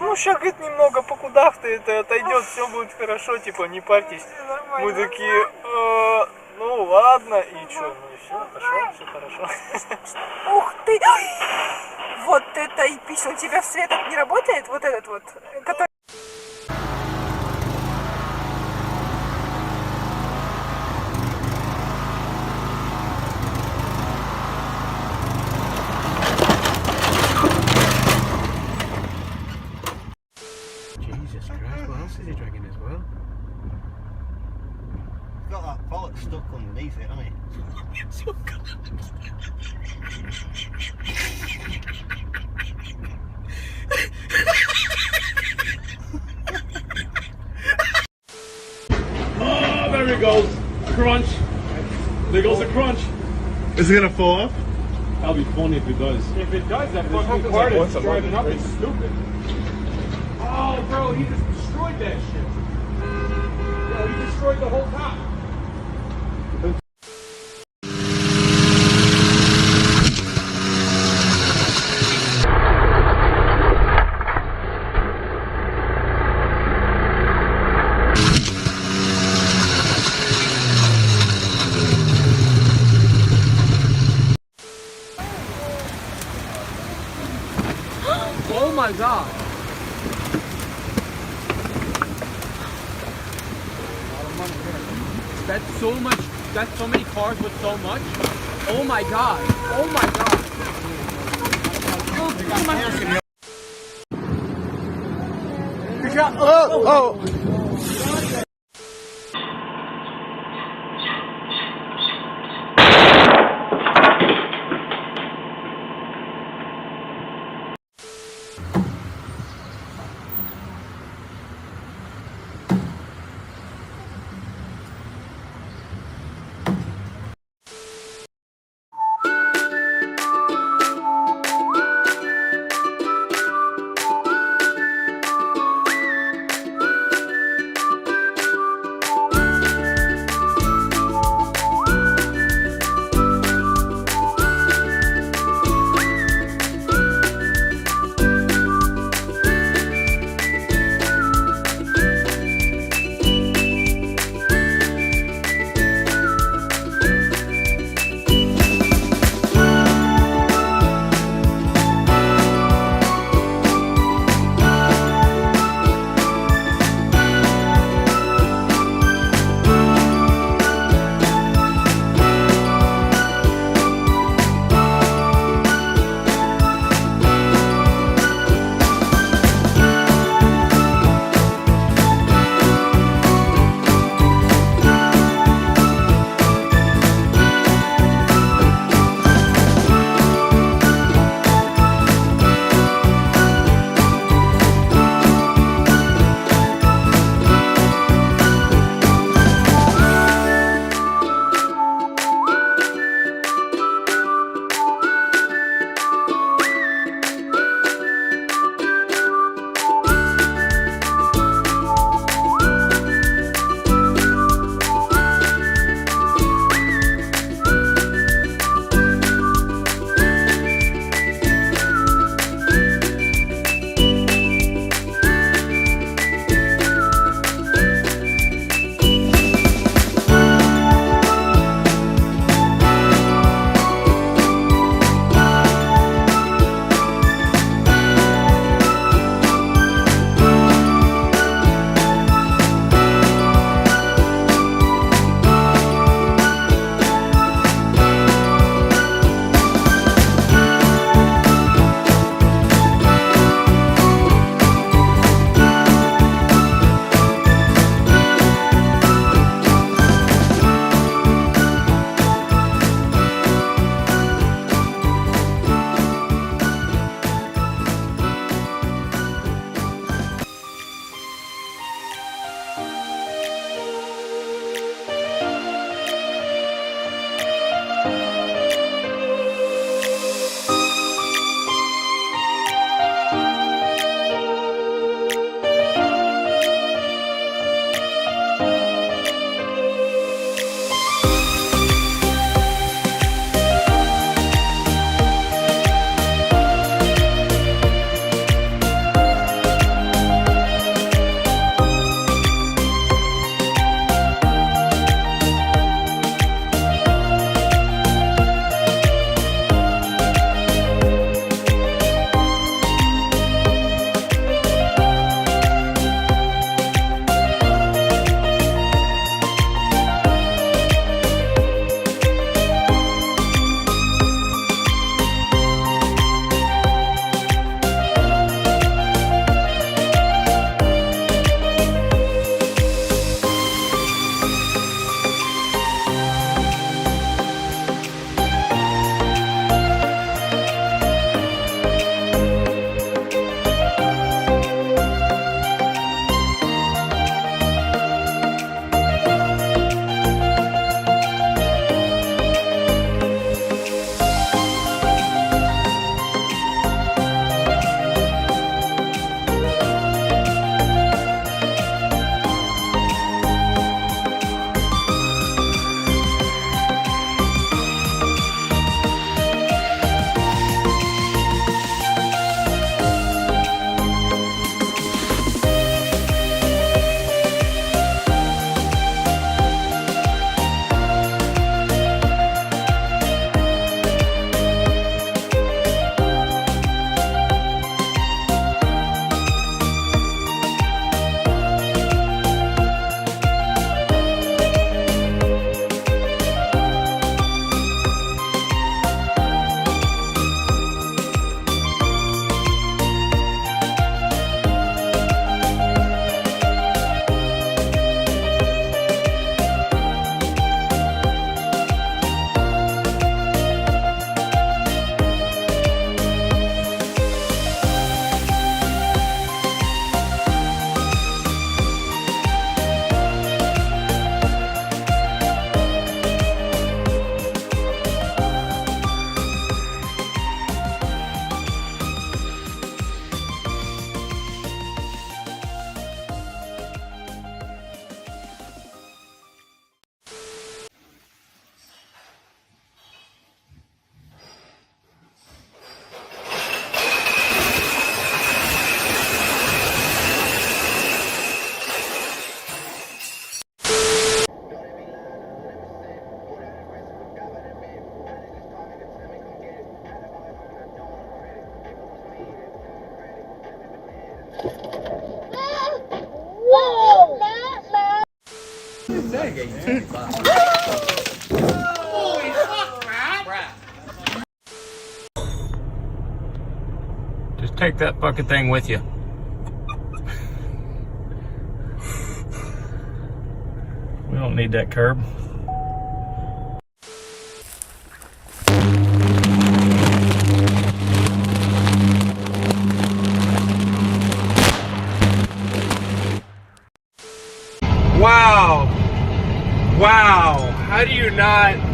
ну сейчас, говорит, немного покудахтает, отойдет, все будет хорошо, типа, не парьтесь. Мы такие, ну ладно, и что, ну и все хорошо. Ух ты! Вот это эпично. У тебя в свет не работает? Вот этот вот, который... Jesus Christ, what else is he dragging as well? Got that pallet stuck underneath it, hasn't he? Oh, there he goes. Crunch. There goes the crunch. Is it gonna fall off? That'll be funny if it does. If it does, that Fucking part is driving up. It's stupid. Oh, bro, he just destroyed that shit. Bro, he destroyed the whole top. Oh my god. That's so much, that's so many cars with so much. Oh my god. Oh my god. Oh my god. Just take that fucking thing with you. We don't need that curb. Wow. Wow. How do you not